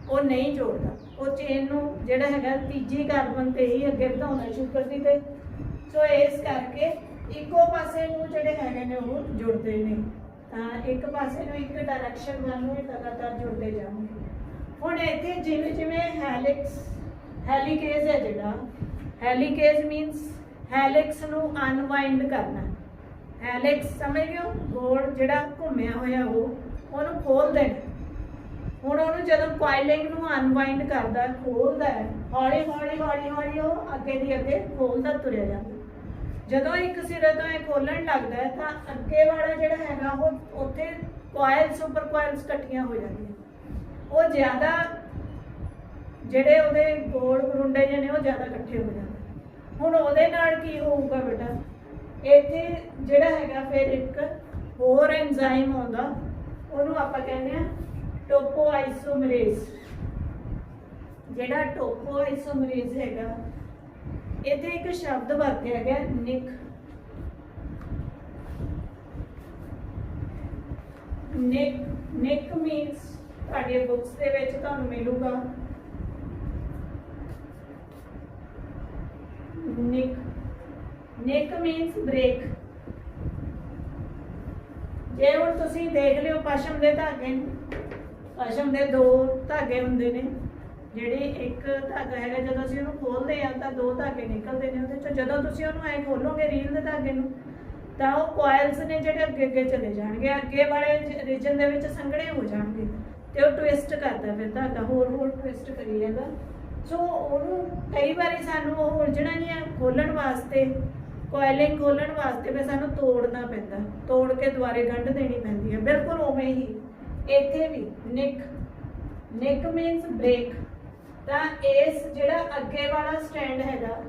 वो नहीं जोड़ता, वो चेन नूं जिहड़ा हैगा 3जी कार्बन ते ही अगे वधाउंदा शुगर दी ते। सो इस करके इको पासे नूं जिहड़े हैगे ने वो जुड़दे ने, एक पासे नूं एक डायरैक्शन वालों लगातार जुड़ते जाएंगे। हुण इत्थे जिवें जिवें हैलीकेज है जिहड़ा, हैलीकेज मीनस हैलिक्स नूं अनवाइंड करना, हैलिक्स समझ गए, गोल जिहड़ा घुम्मिया होया वो ओनूं खोल देना, ਹੁਣ ਉਹਨੂੰ ਜਦੋਂ ਕੋਇਲਿੰਗ ਨੂੰ ਅਨਵਾइंड ਕਰਦਾ ਖੋਲਦਾ ਹੈ ਹੌਲੀ ਹੌਲੀ ਹੌਲੀ ਹੌਲੀ ਉਹ ਅੱਗੇ ਦੀ ਅੱਗੇ ਖੋਲਦਾ ਤੁਰਿਆ ਜਾਂਦਾ। ਜਦੋਂ ਇੱਕ ਸਿਰੇ ਤੋਂ ਇਹ ਖੋਲਣ ਲੱਗਦਾ ਹੈ ਤਾਂ ਅੱਗੇ ਵਾਲਾ ਜਿਹੜਾ ਹੈਗਾ ਉਹ ਉੱਥੇ ਕੋਇਲ ਸੁਪਰ ਕੋਇਲਸ ਇਕੱਠੀਆਂ ਹੋ ਜਾਂਦੀਆਂ, ਉਹ ਜ਼ਿਆਦਾ ਜਿਹੜੇ ਉਹਦੇ ਗੋਲ ਗਰੁੰਡੇ ਜਿਹੇ ਨੇ ਉਹ ਜ਼ਿਆਦਾ ਇਕੱਠੇ ਹੋ ਜਾਂਦੇ। ਹੁਣ ਉਹਦੇ ਨਾਲ ਕੀ ਹੋਊਗਾ ਬੇਟਾ, ਇੱਥੇ ਜਿਹੜਾ ਹੈਗਾ ਫਿਰ ਇੱਕ ਹੋਰ ਐਂਜ਼ਾਈਮ ਆਉਂਦਾ, ਉਹਨੂੰ ਆਪਾਂ ਕਹਿੰਦੇ ਆ ਟੋਪੋਆਈਸੋਮਰੇਜ਼। ਜਿਹੜਾ ਟੋਪੋਆਈਸੋਮਰੇਜ਼ ਹੈਗਾ ਇੱਥੇ ਇੱਕ ਸ਼ਬਦ ਵਰਤਿਆ ਗਿਆ ਨਿਕ। ਨਿਕ ਮੀਨਸ ਤੁਹਾਡੀ ਬੁੱਕਸ ਦੇ ਵਿੱਚ ਤੁਹਾਨੂੰ ਮਿਲੂਗਾ ਨਿਕ ਮੀਨਸ ਬ੍ਰੇਕ। ਜੇ ਹੁਣ ਤੁਸੀਂ ਦੇਖ ਲਿਓ ਪਸ਼ਮ ਦੇ ਧਾਗੇ, ਪਸ਼ਮ ਦੇ ਦੋ ਧਾਗੇ ਹੁੰਦੇ ਨੇ, ਜਿਹੜੀ ਇੱਕ ਧਾਗਾ ਹੈਗਾ ਜਦੋਂ ਅਸੀਂ ਉਹਨੂੰ ਖੋਲਦੇ ਆ ਤਾਂ ਦੋ ਧਾਗੇ ਨਿਕਲਦੇ ਨੇ ਉਹਦੇ ਚੋਂ। ਜਦੋਂ ਤੁਸੀਂ ਉਹਨੂੰ ਐ ਖੋਲੋਗੇ ਰੀਲ ਦੇ ਧਾਗੇ ਨੂੰ ਤਾਂ ਉਹ ਕੋਇਲਸ ਨੇ ਜਿਹੜੇ ਅੱਗੇ ਅੱਗੇ ਚਲੇ ਜਾਣਗੇ, ਅੱਗੇ ਵਾਲੇ ਰੀਜਨ ਦੇ ਵਿੱਚ ਸੰਘਣੇ ਹੋ ਜਾਣਗੇ ਤੇ ਉਹ ਟਵਿਸਟ ਕਰਦਾ ਫਿਰ ਧਾਗਾ, ਹੋਰ ਟਵਿਸਟ ਕਰੀ ਜਾਂਦਾ। ਸੋ ਉਹਨੂੰ ਕਈ ਵਾਰੀ ਸਾਨੂੰ ਉਹ ਉਲਝਣਾ ਨਹੀਂ ਆ ਖੋਲਣ ਵਾਸਤੇ, ਕੋਇਲਿੰਗ ਖੋਲਣ ਵਾਸਤੇ ਫਿਰ ਸਾਨੂੰ ਤੋੜਨਾ ਪੈਂਦਾ, ਤੋੜ ਕੇ ਦੁਬਾਰੇ ਗੰਢ ਦੇਣੀ ਪੈਂਦੀ ਹੈ। ਬਿਲਕੁਲ ਉਵੇਂ ਹੀ ਇੱਥੇ ਵੀ ਨਿਕ ਮੀਨਸ ਬ੍ਰੇਕ। ਤਾਂ ਇਸ ਜਿਹੜਾ ਅੱਗੇ ਵਾਲਾ ਸਟੈਂਡ ਹੈਗਾ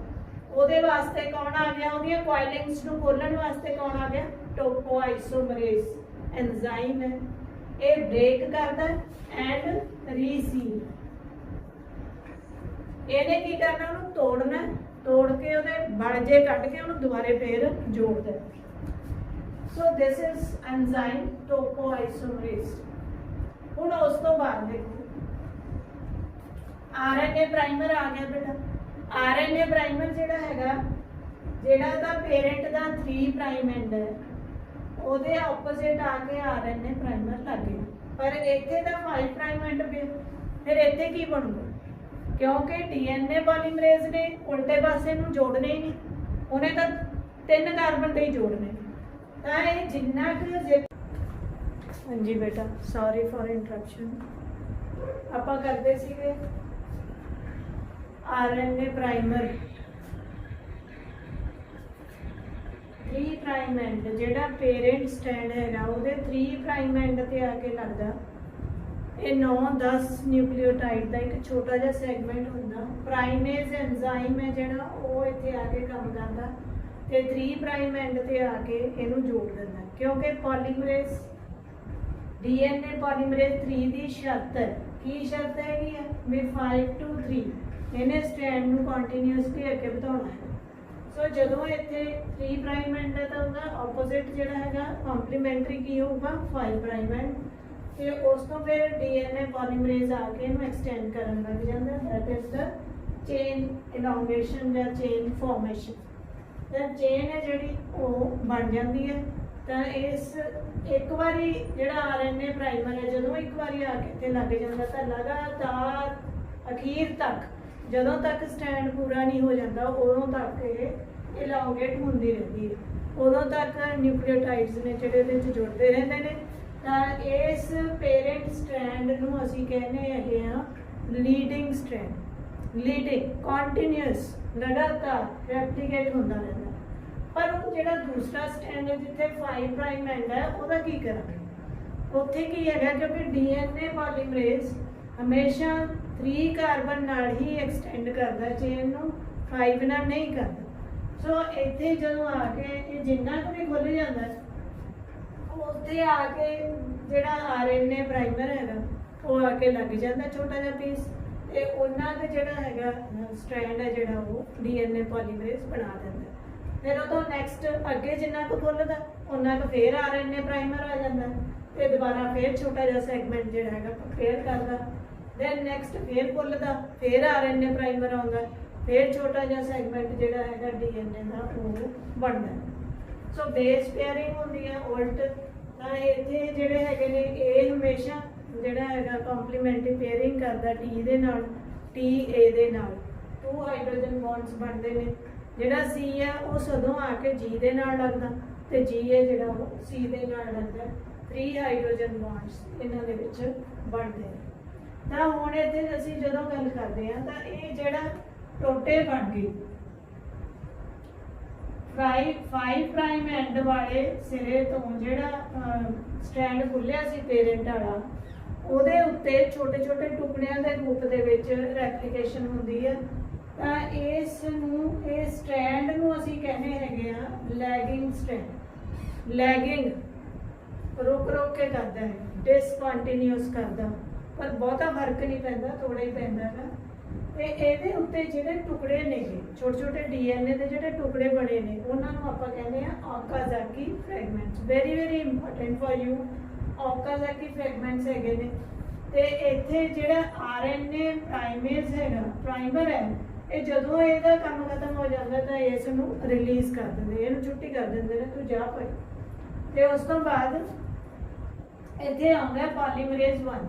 ਉਹਦੇ ਵਾਸਤੇ ਕੌਣ ਆ ਗਿਆ, ਉਹਦੀਆਂ ਕੋਇਲਿੰਗਸ ਨੂੰ ਖੋਲਣ ਵਾਸਤੇ ਕੌਣ ਆ ਗਿਆ, ਟੋਪੋਆਈਸੋਮਰੇਜ਼ ਐਂਜ਼ਾਈਮ ਹੈ। ਇਹ ਬ੍ਰੇਕ ਕਰਦਾ ਐਂਡ ਰੀਸੀਲ। ਇਹਨੇ ਕੀ ਕਰਨਾ, ਉਹਨੂੰ ਤੋੜਨਾ, ਤੋੜ ਕੇ ਉਹਦੇ ਬਲਜੇ ਕੱਢ ਕੇ ਉਹਨੂੰ ਦੁਬਾਰੇ ਫੇਰ ਜੋੜ ਦੇਣਾ। ਸੋ ਦਿਸ ਇਜ਼ ਐਂਜ਼ਾਈਮ ਟੋਪੋਆਈਸੋਮਰੇਜ਼। ਹੁਣ ਉਸ ਤੋਂ ਬਾਅਦ ਦੇਖੋ ਆਰਐਨਏ ਪ੍ਰਾਈਮਰ ਆ ਗਿਆ ਬੇਟਾ। ਆਰਐਨਏ ਪ੍ਰਾਈਮਰ ਜਿਹੜਾ ਹੈਗਾ, ਜਿਹੜਾ ਦਾ ਪੇਰੈਂਟ ਦਾ 3 ਪ੍ਰਾਈਮ ਐਂਡ ਹੈ, ਉਹਦੇ ਆਪੋਜ਼ਿਟ ਆ ਕੇ ਆਰਐਨਏ ਪ੍ਰਾਈਮਰ ਲੱਗ ਗਿਆ। ਪਰ ਇੱਥੇ ਦਾ 5 ਪ੍ਰਾਈਮ ਐਂਡ ਪਿਆ, ਫਿਰ ਇੱਥੇ ਕੀ ਬਣੂਗਾ, ਕਿਉਂਕਿ ਡੀਐਨਏ ਪੋਲੀਮਰੇਜ਼ ਨੇ ਉਲਟੇ ਪਾਸੇ ਨੂੰ ਜੋੜਨੇ ਹੀ ਨਹੀਂ, ਉਹਨੇ ਤਾਂ 3 ਕਾਰਬਨ ਦੇ ਹੀ ਜੋੜਨੇ। ਤਾਂ ਇਹ ਜਿੰਨਾ ਕਿ ਹਾਂਜੀ ਬੇਟਾ ਸੌਰੀ ਫॉर ਇੰਟਰਪਸ਼ਨ, ਆਪਾਂ ਕਰਦੇ ਸੀਗੇ आरएनए प्राइमर 3 प्राइम एंड ਜਿਹੜਾ पेरेंट स्टैंड हैगा ਉਹਦੇ 3 प्राइम एंड ਤੇ ਆ ਕੇ ਲੱਗਦਾ। ਇਹ 9-10 ਨਿਊਕਲੀਓਟਾਈਡ ਦਾ ਇੱਕ ਛੋਟਾ ਜਿਹਾ ਸੈਗਮੈਂਟ ਹੁੰਦਾ। ਪ੍ਰਾਈਮੇਜ਼ ਐਂਜ਼ਾਈਮ ਹੈ ਜਿਹੜਾ ਉਹ ਇੱਥੇ ਆ ਕੇ ਕੰਮ ਕਰਦਾ ਤੇ 3 ਪ੍ਰਾइम एंड ਤੇ ਆ ਕੇ ਇਹਨੂੰ ਜੋੜ ਦਿੰਦਾ। ਕਿਉਂਕਿ ਪੋਲੀਮਰੇਜ਼ ਡੀਐਨਏ ਪੋਲੀਮਰੇਜ਼ 3 ਦੀ ਸ਼ਰਤ ਹੈ। ਕੀ ਸ਼ਰਤ ਹੈਗੀ ਹੈ ਵੀ 5 to 3 ਇਹਨੇ ਸਟੈਂਡ ਨੂੰ ਕੰਟੀਨਿਊਸਲੀ ਅੱਗੇ ਵਧਾਉਣਾ ਹੈ। ਸੋ ਜਦੋਂ ਇੱਥੇ 3 ਪ੍ਰਾइम एंड ਹੈ ਤਾਂ ਉਹਦਾ ਆਪੋਜ਼ਿਟ ਜਿਹੜਾ ਹੈਗਾ ਕੰਪਲੀਮੈਂਟਰੀ ਕੀ ਹੋਊਗਾ 5 ਪ੍ਰਾइम एंड। ਤੇ ਉਸ ਤੋਂ ਫਿਰ ਡੀਐਨਏ ਪੋਲੀਮਰੇਜ਼ ਆ ਕੇ ਇਹਨੂੰ ਐਕਸਟੈਂਡ ਕਰਨ ਲੱਗ ਜਾਂਦਾ। ਦੈਟ ਇਜ਼ ਦ ਚੇਨ ਇਲੋਂਗੇਸ਼ਨ ਜਾਂ ਚੇਨ ਫਾਰਮੇਸ਼ਨ। ਤਾਂ ਚੇਨ ਹੈ ਜਿਹੜੀ ਉਹ ਬਣ ਜਾਂਦੀ ਹੈ। ਤਾਂ ਇਸ ਇੱਕ ਵਾਰੀ ਜਿਹੜਾ ਆਰਐਨਏ ਪ੍ਰਾਈਮਰ ਹੈ ਜਦੋਂ ਇੱਕ ਵਾਰੀ ਆ ਕੇ ਇੱਥੇ ਲੱਗ ਜਾਂਦਾ ਤਾਂ ਲਗਾਤਾਰ ਅਖੀਰ ਤੱਕ ਜਦੋਂ ਤੱਕ ਸਟੈਂਡ ਪੂਰਾ ਨਹੀਂ ਹੋ ਜਾਂਦਾ ਉਦੋਂ ਤੱਕ ਇਹ ਇਲੋਂਗੇਟ ਹੁੰਦੀ ਰਹਿੰਦੀ ਹੈ। ਉਦੋਂ ਤੱਕ ਨਿਊਕਲੀਓਟਾਈਡਸ ਨੇ ਜਿਹੜੇ ਇਹਦੇ ਵਿੱਚ ਜੁੜਦੇ ਰਹਿੰਦੇ ਨੇ। ਤਾਂ ਇਸ ਪੇਰੈਂਟ ਸਟ੍ਰੈਂਡ ਨੂੰ ਅਸੀਂ ਕਹਿੰਦੇ ਹੈਗੇ ਆ ਲੀਡਿੰਗ ਸਟ੍ਰੈਂਡ। ਲੀਡਿੰਗ ਕੰਟੀਨਿਊਸ ਲਗਾਤਾਰ ਰੈਪਲੀਕੇਟ ਹੁੰਦਾ ਰਹਿੰਦਾ। ਪਰ ਉਹ ਜਿਹੜਾ ਦੂਸਰਾ ਸਟੈਂਡ ਹੈ ਜਿੱਥੇ 5 ਪ੍ਰਾइम एंड ਹੈ ਉਹਦਾ ਕੀ ਕਰਾਂਗੇ, ਉੱਥੇ ਕੀ ਹੈਗਾ ਕਿਉਂਕਿ ਡੀਐਨਏ ਪੋਲੀਮਰੇਜ਼ ਹਮੇਸ਼ਾ 3 ਕਾਰਬਨ ਨਾਲ ਹੀ ਐਕਸਟੈਂਡ ਕਰਦਾ ਚੇਨ ਨੂੰ, 5 ਨਾਲ ਨਹੀਂ ਕਰਦਾ। ਸੋ ਇੱਥੇ ਜਦੋਂ ਆ ਕੇ ਇਹ ਜਿੰਨਾ ਕੁ ਵੀ ਖੁੱਲ ਜਾਂਦਾ ਉੱਥੇ ਆ ਕੇ ਜਿਹੜਾ ਆਰਐਨਏ ਪ੍ਰਾਈਮਰ ਹੈਗਾ ਉਹ ਆ ਕੇ ਲੱਗ ਜਾਂਦਾ ਛੋਟਾ ਜਿਹਾ ਪੀਸ ਤੇ ਉਹਨਾਂ ਦਾ ਜਿਹੜਾ ਹੈਗਾ ਸਟ੍ਰੈਂਡ ਹੈ ਜਿਹੜਾ ਉਹ ਡੀਐਨਏ ਪੋਲੀਮਰੇਜ਼ ਬਣਾ ਦਿੰਦਾ। ਫਿਰ ਉਹ ਤੋਂ ਨੈਕਸਟ ਅੱਗੇ ਜਿੰਨਾ ਕੁ ਖੁੱਲਦਾ ਉਹਨਾਂ ਕੁ ਫੇਰ ਆਰਐਨਏ ਪ੍ਰਾਈਮਰ ਆ ਜਾਂਦਾ ਤੇ ਦੁਬਾਰਾ ਫੇਰ ਛੋਟਾ ਜਿਹਾ ਸੈਗਮੈਂਟ ਜਿਹੜਾ ਹੈਗਾ ਫੇਰ ਕਰਦਾ। ਦੈਨ ਨੈਕਸਟ ਫੇਰ ਖੁੱਲਦਾ, ਫੇਰ ਆਰਐਨਏ ਪ੍ਰਾਈਮਰ ਆਉਂਦਾ, ਫੇਰ ਛੋਟਾ ਜਿਹਾ ਸੈਗਮੈਂਟ ਜਿਹੜਾ ਹੈਗਾ ਡੀਐਨਏ ਦਾ ਉਹ ਬਣਦਾ। ਸੋ ਬੇਸ ਪੇਅਰਿੰਗ ਹੁੰਦੀ ਹੈ ਉਲਟ। ਤਾਂ ਇੱਥੇ ਜਿਹੜੇ ਹੈਗੇ ਨੇ ਇਹ ਹਮੇਸ਼ਾ ਜਿਹੜਾ ਹੈਗਾ ਕੰਪਲੀਮੈਂਟਰੀ ਪੇਅਰਿੰਗ ਕਰਦਾ ਟੀ ਦੇ ਨਾਲ, ਟੀ ਏ ਦੇ ਨਾਲ 2 ਹਾਈਡਰੋਜਨ ਬੌਂਡਸ ਬਣਦੇ ਨੇ। ਜਿਹੜਾ ਸੀ ਆ ਉਹ ਸਦੋਂ ਆ ਕੇ ਜੀ ਦੇ ਨਾਲ ਲੱਗਦਾ ਤੇ ਜੀ ਹੈ ਜਿਹੜਾ ਉਹ ਸੀ ਦੇ ਨਾਲ ਲੱਗਦਾ। 3 ਹਾਈਡਰੋਜਨ ਬੌਂਡਸ ਇਹਨਾਂ ਦੇ ਵਿੱਚ ਬਣਦੇ ਨੇ। ਤਾਂ ਹੁਣ ਇੱਥੇ ਅਸੀਂ ਜਦੋਂ ਗੱਲ ਕਰਦੇ ਹਾਂ ਤਾਂ ਇਹ ਜਿਹੜਾ ਟੋਟੇ ਬਣ ਗਏ 5 ਪ੍ਰਾਈਮ ਐਂਡ ਵਾਲੇ ਸਿਰੇ ਤੋਂ ਜਿਹੜਾ ਸਟੈਂਡ ਖੁੱਲਿਆ ਸੀ ਪੇਰੈਂਟ ਵਾਲਾ, ਉਹਦੇ ਉੱਤੇ ਛੋਟੇ ਛੋਟੇ ਟੁਕੜਿਆਂ ਦੇ ਰੂਪ ਦੇ ਵਿੱਚ ਰੈਪਲੀਕੇਸ਼ਨ ਹੁੰਦੀ ਹੈ। ਤਾਂ ਇਸ ਸਟੈਂਡ ਨੂੰ ਅਸੀਂ ਕਹਿੰਦੇ ਹੈਗੇ ਆ ਲੈਗਿੰਗ ਸਟੈਂਡ। ਲੈਗਿੰਗ ਰੁਕ ਕੇ ਕਰਦਾ ਹੈ, ਡਿਸਕੰਟੀਨਿਊਸ ਕਰਦਾ, ਪਰ ਬਹੁਤਾ ਫਰਕ ਨਹੀਂ ਪੈਂਦਾ, ਥੋੜਾ ਹੀ ਪੈਂਦਾ ਹੈ। ਤੇ ਇਹਦੇ ਉੱਤੇ ਜਿਹੜੇ ਟੁਕੜੇ ਨੇਗੇ ਛੋਟੇ ਛੋਟੇ DNA ਦੇ ਜਿਹੜੇ ਟੁਕੜੇ ਬਣੇ ਨੇ ਉਹਨਾਂ ਨੂੰ ਆਪਾਂ ਕਹਿੰਦੇ ਆ Okazaki fragments. Very important for you. Okazaki fragments ਹੈਗੇ ਨੇ। ਤੇ ਇੱਥੇ ਜਿਹੜਾ RNA ਪ੍ਰਾਈਮੇਜ਼ ਹੈਗਾ, ਪ੍ਰਾਈਮਰ ਹੈ, ਇਹ ਜਦੋਂ ਇਹਦਾ ਕੰਮ ਖਤਮ ਹੋ ਜਾਂਦਾ ਤਾਂ ਇਸ ਨੂੰ ਰਿਲੀਜ਼ ਕਰ ਦਿੰਦੇ, ਇਹਨੂੰ ਛੁੱਟੀ ਕਰ ਦਿੰਦੇ ਨੇ, ਤੂੰ ਜਾ ਭਾਈ। ਤੇ ਉਸ ਤੋਂ ਬਾਅਦ ਇੱਥੇ ਆਉਂਦਾ ਪੋਲੀਮਰੇਜ਼ 1।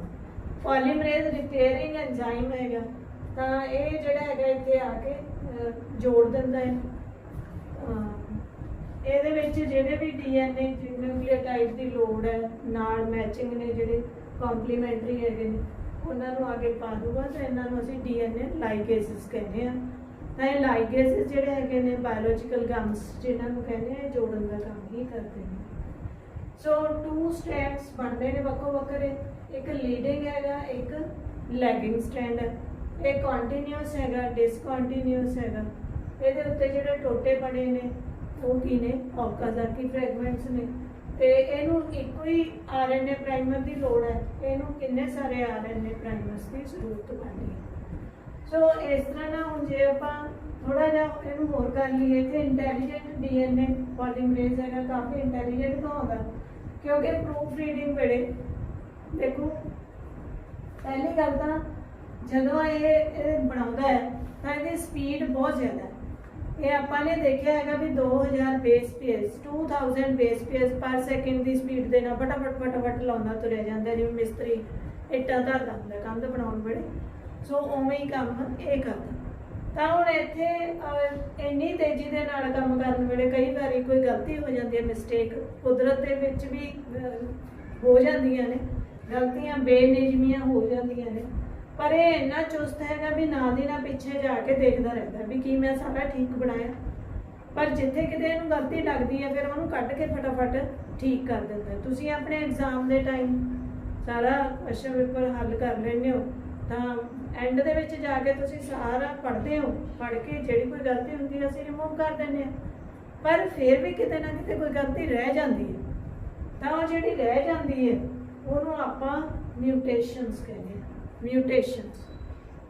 ਪੋਲੀਮਰੇਜ਼ ਰਿਪੇਅਰਿੰਗ ਐਂਜ਼ਾਈਮ ਹੈਗਾ। ਤਾਂ ਇਹ ਜਿਹੜਾ ਹੈਗਾ ਇੱਥੇ ਆ ਕੇ ਜੋੜ ਦਿੰਦਾ ਹੈ। ਇਹਦੇ ਵਿੱਚ ਜਿਹੜੇ ਵੀ DNA ਨਿਊਕਲੀਓਟਾਈਡ ਦੀ ਲੋੜ ਹੈ ਨਾਲ ਮੈਚਿੰਗ ਨੇ, ਜਿਹੜੇ ਕੰਪਲੀਮੈਂਟਰੀ ਹੈਗੇ ਨੇ, ਉਹਨਾਂ ਨੂੰ ਅੱਗੇ ਪਾ ਦੂਗਾ। ਤਾਂ ਇਹਨਾਂ ਨੂੰ ਅਸੀਂ DNA ਲਾਈਗੇਸਿਸ ਕਹਿੰਦੇ ਆ। ਤਾਂ ਇਹ ਲਾਈਗੇਸਿਸ ਜਿਹੜੇ ਹੈਗੇ ਨੇ ਬਾਇਓਲੋਜੀਕਲ ਗਮਸ ਜਿਹਨਾਂ ਨੂੰ ਕਹਿੰਦੇ ਆ, ਜੋੜਨ ਦਾ ਕੰਮ ਹੀ ਕਰਦੇ ਨੇ। ਸੋ 2 ਸਟ੍ਰੈਂਡਸ ਬਣਦੇ ਨੇ ਵੱਖੋ ਵੱਖਰੇ, ਇੱਕ ਲੀਡਿੰਗ ਹੈਗਾ, ਇੱਕ ਲੈਗਿੰਗ ਸਟ੍ਰੈਂਡ ਹੈ। ਇਹ ਕੰਟੀਨਿਊਸ ਹੈਗਾ, ਡਿਸਕੰਟੀਨਿਊਸ ਹੈਗਾ। ਇਹਦੇ ਉੱਤੇ ਜਿਹੜੇ ਟੋਟੇ ਬਣੇ ਨੇ ਉਹ ਕੀ ਨੇ, ਓਕਾਜ਼ਾਕੀ ਫ੍ਰੈਗਮੈਂਟਸ ਨੇ। ਤੇ ਇਹਨੂੰ ਇੱਕੋ ਹੀ RNA ਪ੍ਰਾਈਮਰ ਦੀ ਲੋੜ ਹੈ, ਇਹਨੂੰ ਕਿੰਨੇ ਸਾਰੇ RNA ਪ੍ਰਾਈਮਰਸ ਦੀ ਜ਼ਰੂਰਤ ਪੈਂਦੀ ਹੈ। ਸੋ ਇਸ ਤਰ੍ਹਾਂ ਨਾ ਹੁਣ ਜੇ ਆਪਾਂ ਥੋੜਾ ਜਿਹਾ ਇਹਨੂੰ ਹੋਰ ਕਰ ਲਈਏ ਤੇ ਇੰਟੈਲੀਜੈਂਟ DNA ਪੋਲੀਮਰੇਜ਼ ਹੈਗਾ, ਕਾਫੀ ਇੰਟੈਲੀਜੈਂਟ ਕਹਾਉਂਦਾ, ਕਿਉਂਕਿ ਪ੍ਰੂਫ ਰੀਡਿੰਗ ਵੇਲੇ ਦੇਖੋ ਪਹਿਲੀ ਗੱਲ ਤਾਂ ਜਦੋਂ ਇਹ ਬਣਾਉਂਦਾ ਹੈ ਤਾਂ ਇਹਦੀ ਸਪੀਡ ਬਹੁਤ ਜ਼ਿਆਦਾ ਹੈ। ਇਹ ਆਪਾਂ ਨੇ ਦੇਖਿਆ ਹੈਗਾ ਵੀ 2000 ਬੇਸ ਪੇਅਰਸ 2000 ਬੇਸ ਪੇਅਰਸ ਪਰ ਸੈਕਿੰਡ ਦੀ ਸਪੀਡ ਦੇ ਨਾਲ ਫਟਾਫਟ ਲਾਉਂਦਾ ਤੁਰਿਆ ਜਾਂਦਾ, ਜਿਵੇਂ ਮਿਸਤਰੀ ਇੱਟਾਂ ਧਰਦਾ ਹੁੰਦਾ ਕੰਧ ਬਣਾਉਣ ਵੇਲੇ। ਸੋ ਉਵੇਂ ਹੀ ਕੰਮ ਇਹ ਕਰਦਾ। ਤਾਂ ਹੁਣ ਇੱਥੇ ਇੰਨੀ ਤੇਜ਼ੀ ਦੇ ਨਾਲ ਕੰਮ ਕਰਨ ਵੇਲੇ ਕਈ ਵਾਰੀ ਕੋਈ ਗਲਤੀ ਹੋ ਜਾਂਦੀ ਹੈ, ਮਿਸਟੇਕ ਕੁਦਰਤ ਦੇ ਵਿੱਚ ਵੀ ਹੋ ਜਾਂਦੀਆਂ ਨੇ, ਗਲਤੀਆਂ ਬੇਨਿਯਮੀਆਂ ਹੋ ਜਾਂਦੀਆਂ ਨੇ। ਪਰ ਇਹ ਇੰਨਾ ਚੁਸਤ ਹੈਗਾ ਵੀ ਨਾਲ ਦੀ ਨਾਲ ਪਿੱਛੇ ਜਾ ਕੇ ਦੇਖਦਾ ਰਹਿੰਦਾ ਵੀ ਕੀ ਮੈਂ ਸਾਰਾ ਠੀਕ ਬਣਾਇਆ। ਪਰ ਜਿੱਥੇ ਕਿਤੇ ਇਹਨੂੰ ਗਲਤੀ ਲੱਗਦੀ ਹੈ ਫਿਰ ਉਹਨੂੰ ਕੱਢ ਕੇ ਫਟਾਫਟ ਠੀਕ ਕਰ ਦਿੰਦਾ। ਤੁਸੀਂ ਆਪਣੇ ਐਗਜ਼ਾਮ ਦੇ ਟਾਈਮ ਸਾਰਾ ਕੁਐਸਚਨ ਪੇਪਰ ਹੱਲ ਕਰ ਲੈਂਦੇ ਹੋ ਤਾਂ ਐਂਡ ਦੇ ਵਿੱਚ ਜਾ ਕੇ ਤੁਸੀਂ ਸਾਰਾ ਪੜ੍ਹਦੇ ਹੋ, ਪੜ੍ਹ ਕੇ ਜਿਹੜੀ ਕੋਈ ਗਲਤੀ ਹੁੰਦੀ ਹੈ ਅਸੀਂ ਰਿਮੂਵ ਕਰ ਦਿੰਦੇ ਹਾਂ। ਪਰ ਫਿਰ ਵੀ ਕਿਤੇ ਨਾ ਕਿਤੇ ਕੋਈ ਗਲਤੀ ਰਹਿ ਜਾਂਦੀ ਹੈ। ਤਾਂ ਉਹ ਜਿਹੜੀ ਰਹਿ ਜਾਂਦੀ ਹੈ ਉਹਨੂੰ ਆਪਾਂ ਮਿਊਟੇਸ਼ਨਸ ਕਹਿੰਦੇ ਹਾਂ। ਮਿਊਟੇਸ਼ਨਸ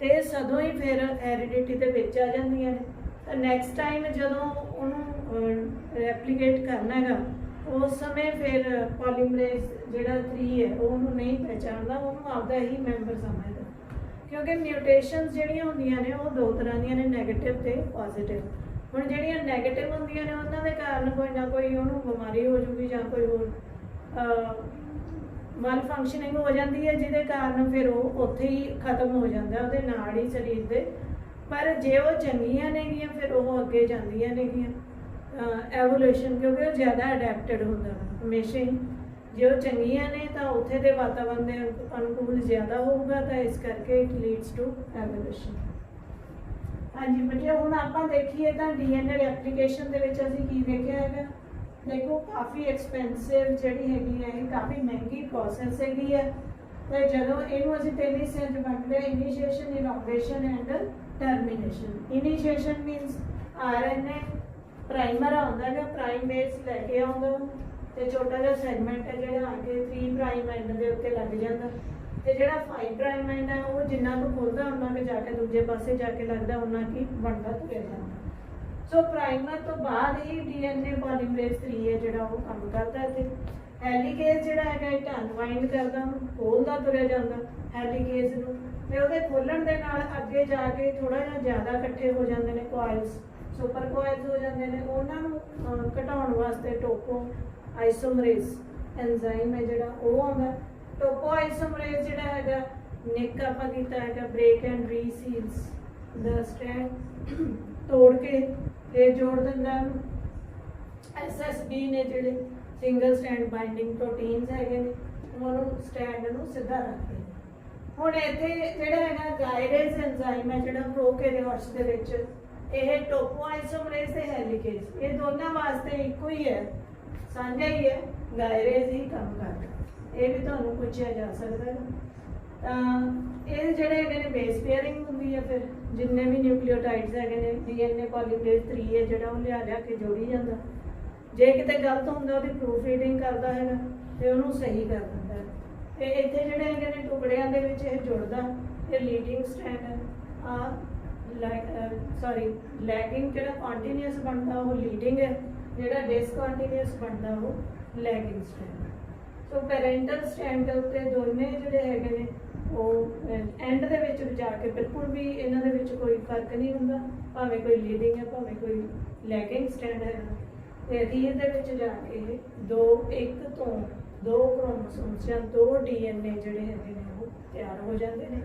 ਤੇ ਸਦੋਂ ਹੀ ਫਿਰ ਹੈਰੀਡਿਟੀ ਦੇ ਵਿੱਚ ਆ ਜਾਂਦੀਆਂ ਨੇ। ਤਾਂ ਨੈਕਸਟ ਟਾਈਮ ਜਦੋਂ ਉਹਨੂੰ ਰੈਪਲੀਕੇਟ ਕਰਨਾ ਹੈਗਾ ਉਸ ਸਮੇਂ ਫਿਰ ਪੋਲੀਮਰੇਜ਼ ਜਿਹੜਾ 3 ਹੈ ਉਹਨੂੰ ਨਹੀਂ ਪਹਿਚਾਣਦਾ, ਉਹਨੂੰ ਆਪਦਾ ਹੀ ਮੈਂਬਰ ਸਮਝਦਾ। ਕਿਉਂਕਿ ਮਿਊਟੇਸ਼ਨਸ ਜਿਹੜੀਆਂ ਹੁੰਦੀਆਂ ਨੇ ਉਹ 2 ਤਰ੍ਹਾਂ ਦੀਆਂ ਨੇ, ਨੈਗੇਟਿਵ ਤੇ ਪੋਜ਼ੀਟਿਵ। ਹੁਣ ਜਿਹੜੀਆਂ ਨੈਗੇਟਿਵ ਹੁੰਦੀਆਂ ਨੇ ਉਹਨਾਂ ਦੇ ਕਾਰਨ ਕੋਈ ਨਾ ਕੋਈ ਉਹਨੂੰ ਬਿਮਾਰੀ ਹੋ ਜੂਗੀ ਜਾਂ ਕੋਈ ਹੋਰ ਮਲ ਫੰਕਸ਼ਨਿੰਗ ਹੋ ਜਾਂਦੀ ਹੈ, ਜਿਹਦੇ ਕਾਰਨ ਫਿਰ ਉਹ ਉੱਥੇ ਹੀ ਖਤਮ ਹੋ ਜਾਂਦਾ ਉਹਦੇ ਨਾਲ ਹੀ ਸਰੀਰ ਦੇ। ਪਰ ਜੇ ਉਹ ਚੰਗੀਆਂ ਨੇਗੀਆਂ ਫਿਰ ਉਹ ਅੱਗੇ ਜਾਂਦੀਆਂ ਨੇਗੀਆਂ ਐਵੋਲੂਸ਼ਨ, ਕਿਉਂਕਿ ਉਹ ਜ਼ਿਆਦਾ ਅਡੈਪਟਡ ਹੁੰਦਾ ਹਮੇਸ਼ਾ ਹੀ। ਜੇ ਉਹ ਚੰਗੀਆਂ ਨੇ ਤਾਂ ਉੱਥੇ ਦੇ ਵਾਤਾਵਰਨ ਦੇ ਅਨੁਕੂਲ ਜ਼ਿਆਦਾ ਹੋਊਗਾ, ਤਾਂ ਇਸ ਕਰਕੇ ਇਟ ਲੀਡਸ ਟੂ ਐਵੋਲੂਸ਼ਨ। ਹਾਂਜੀ ਬੱਚਿਓ, ਹੁਣ ਆਪਾਂ ਦੇਖੀਏ ਤਾਂ DNA ਰੈਪਲੀਕੇਸ਼ਨ ਦੇ ਵਿੱਚ ਅਸੀਂ ਕੀ ਦੇਖਿਆ ਹੈਗਾ। ਦੇਖੋ ਕਾਫੀ ਐਕਸਪੈਂਸਿਵ ਜਿਹੜੀ ਹੈਗੀ ਹੈ, ਇਹ ਕਾਫੀ ਮਹਿੰਗੀ ਪ੍ਰੋਸੈਸ ਹੈਗੀ ਹੈ। ਤੇ ਜਦੋਂ ਇਹਨੂੰ ਅਸੀਂ 3 ਹਿੱਸਿਆਂ 'ਚ ਵੰਡਦੇ ਹਾਂ, ਇਨੀਸ਼ੀਏਸ਼ਨ, ਇਨੋਗ੍ਰੇਸ਼ਨ and termination. ਇਨੀਸ਼ੀਏਸ਼ਨ means RNA primer ਆਉਂਦਾ ਹੈਗਾ, ਪ੍ਰਾਈਮੇਜ਼ ਲੈ ਕੇ ਆਉਂਦਾ ਤੇ ਛੋਟਾ ਜਿਹਾ ਸੈਗਮੈਂਟ ਹੈ ਜਿਹੜਾ ਆ ਕੇ 3 ਪ੍ਰਾਈਮ ਐਂਡ ਦੇ ਉੱਤੇ ਲੱਗ ਜਾਂਦਾ। ਤੇ ਜਿਹੜਾ 5 ਪ੍ਰਾਈਮ ਐਂਡ ਹੈ ਉਹ ਜਿੰਨਾ ਕੁ ਖੁੱਲਦਾ ਉਹਨਾਂ ਕੁ ਜਾ ਕੇ ਦੂਜੇ ਪਾਸੇ ਜਾ ਕੇ ਲੱਗਦਾ, ਉਹਨਾਂ ਕੀ ਬਣਦਾ ਤੁਰਿਆ ਜਾਂਦਾ। ਸੋ ਪ੍ਰਾਈਮਰ ਤੋਂ ਬਾਅਦ ਹੀ DNA ਪੋਲੀਮਰੇਜ਼ 3 ਹੈ ਜਿਹੜਾ ਉਹ ਕੰਮ ਕਰਦਾ। ਤੇ ਹੈਲੀਕੇਜ਼ ਜਿਹੜਾ ਹੈਗਾ ਇਹ ਅਨਵਾਈਂਡ ਕਰਦਾ, ਖੋਲਦਾ ਤੁਰਿਆ ਜਾਂਦਾ ਹੈਲੀਕੇਜ਼ ਨੂੰ। ਤੇ ਉਹਦੇ ਖੋਲਣ ਦੇ ਨਾਲ ਅੱਗੇ ਜਾ ਕੇ ਥੋੜਾ ਜਿਹਾ ਜ਼ਿਆਦਾ ਇਕੱਠੇ ਹੋ ਜਾਂਦੇ ਨੇ ਕੋਇਲਸ, ਸੁਪਰ ਕੋਇਲਸ ਹੋ ਜਾਂਦੇ ਨੇ। ਉਹਨਾਂ ਨੂੰ ਘਟਾਉਣ ਵਾਸਤੇ ਟੋਪੋ ਆਈਸੋਮਰੇਜ਼ ਐਂਜ਼ਾਈਮ ਹੈ ਜਿਹੜਾ ਉਹ ਆਉਂਦਾ। ਟੋਪੋ ਆਈਸੋਮਰੇਜ਼ ਜਿਹੜਾ ਹੈਗਾ ਨਿਕ ਆਪਾਂ ਕੀਤਾ ਹੈਗਾ ਬ੍ਰੇਕ ਐਂਡ ਰੀਸੀਲਸ ਦਾ ਸਟ੍ਰੈਂਡ ਤੋੜ ਕੇ ਫਿਰ ਜੋੜ ਦਿੰਦਾ। SSB ਨੇ ਜਿਹੜੇ ਸਿੰਗਲ ਸਟੈਂਡ ਬਾਈਂਡਿੰਗ ਪ੍ਰੋਟੀਨਸ ਹੈਗੇ ਨੇ ਉਹਨੂੰ ਸਟੈਂਡ ਨੂੰ ਸਿੱਧਾ ਰੱਖਦੇ। ਹੁਣ ਇੱਥੇ ਜਿਹੜਾ ਹੈਗਾ ਗਾਇਰੇਜ਼ ਐਂਜ਼ਾਈਮ ਹੈ ਜਿਹੜਾ ਪ੍ਰੋਕੈਰੀਓਟਸ ਦੇ ਵਿੱਚ, ਇਹ ਟੋਪੋਆਈਸੋਮਰੇਜ਼ ਤੇ ਹੈਲੀਕੇਜ਼, ਇਹ ਦੋਨਾਂ ਵਾਸਤੇ ਇੱਕੋ ਹੀ ਹੈ, ਸਾਂਝਾ ਹੀ ਹੈ, ਗਾਇਰੇਜ਼ ਹੀ ਕੰਮ ਕਰਦਾ। ਇਹ ਵੀ ਤੁਹਾਨੂੰ ਪੁੱਛਿਆ ਜਾ ਸਕਦਾ ਹੈ। ਤਾਂ ਇਹ ਜਿਹੜੇ ਹੈਗੇ ਨੇ ਬੇਸ ਪੇਅਰਿੰਗ ਹੁੰਦੀ ਹੈ, ਫਿਰ ਜਿੰਨੇ ਵੀ ਨਿਊਕਲੀਓਟਾਈਡਸ ਹੈਗੇ ਨੇ DNA ਪੋਲੀਮਰੇਜ਼ 3 ਹੈ ਜਿਹੜਾ ਉਹ ਲਿਆ ਕੇ ਜੋੜੀ ਜਾਂਦਾ। ਜੇ ਕਿਤੇ ਗਲਤ ਹੁੰਦਾ ਉਹਦੀ ਪ੍ਰੂਫ ਰੀਡਿੰਗ ਕਰਦਾ ਹੈਗਾ ਤੇ ਉਹਨੂੰ ਸਹੀ ਕਰ ਦਿੰਦਾ ਹੈ। ਤੇ ਇੱਥੇ ਜਿਹੜੇ ਹੈਗੇ ਨੇ ਟੁਕੜਿਆਂ ਦੇ ਵਿੱਚ ਇਹ ਜੁੜਦਾ, ਇਹ ਲੀਡਿੰਗ ਸਟ੍ਰੈਂਡ ਹੈ, ਲੈਗਿੰਗ ਜਿਹੜਾ ਕੰਟੀਨਿਊਸ ਬਣਦਾ ਉਹ ਲੀਡਿੰਗ ਹੈ, ਜਿਹੜਾ ਡਿਸਕੰਟੀਨਿਊਸ ਬਣਦਾ ਉਹ ਲੈਗਿੰਗ ਸਟ੍ਰੈਂਡ। ਸੋ ਪੈਰੈਂਟਲ ਸਟ੍ਰੈਂਡ ਦੇ ਉੱਤੇ ਦੋਨੇ ਜਿਹੜੇ ਹੈਗੇ ਨੇ ਉਹ ਐਂਡ ਦੇ ਵਿੱਚ ਜਾ ਕੇ ਬਿਲਕੁਲ ਵੀ ਇਹਨਾਂ ਦੇ ਵਿੱਚ ਕੋਈ ਫਰਕ ਨਹੀਂ ਹੁੰਦਾ, ਭਾਵੇਂ ਕੋਈ ਲੀਡਿੰਗ ਹੈ ਭਾਵੇਂ ਕੋਈ ਲੈਗਿੰਗ ਸਟ੍ਰੈਂਡ ਹੈ। ਤੇ ਰੀਰ ਦੇ ਵਿੱਚ ਜਾ ਕੇ ਇੱਕ ਤੋਂ ਦੋ ਕ੍ਰੋਮੋਸੋਮਸ ਜਾਂ 2 DNA ਜਿਹੜੇ ਹੈਗੇ ਨੇ ਉਹ ਤਿਆਰ ਹੋ ਜਾਂਦੇ ਨੇ।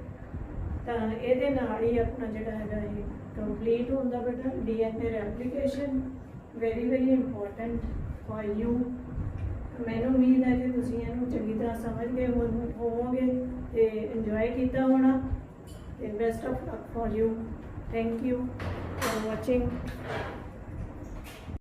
ਤਾਂ ਇਹਦੇ ਨਾਲ ਹੀ ਆਪਣਾ ਜਿਹੜਾ ਹੈਗਾ ਇਹ ਕੰਪਲੀਟ ਹੁੰਦਾ ਬੇਟਾ। DNA replication very important for you. ਮੈਨੂੰ ਉਮੀਦ ਹੈ ਕਿ ਤੁਸੀਂ ਇਹਨੂੰ ਚੰਗੀ ਤਰ੍ਹਾਂ ਸਮਝ ਗਏ ਹੋਵੋਗੇ ਤੇ ਇੰਜੋਏ ਕੀਤਾ ਹੋਣਾ। ਤੇ best of luck for you. Thank you for watching.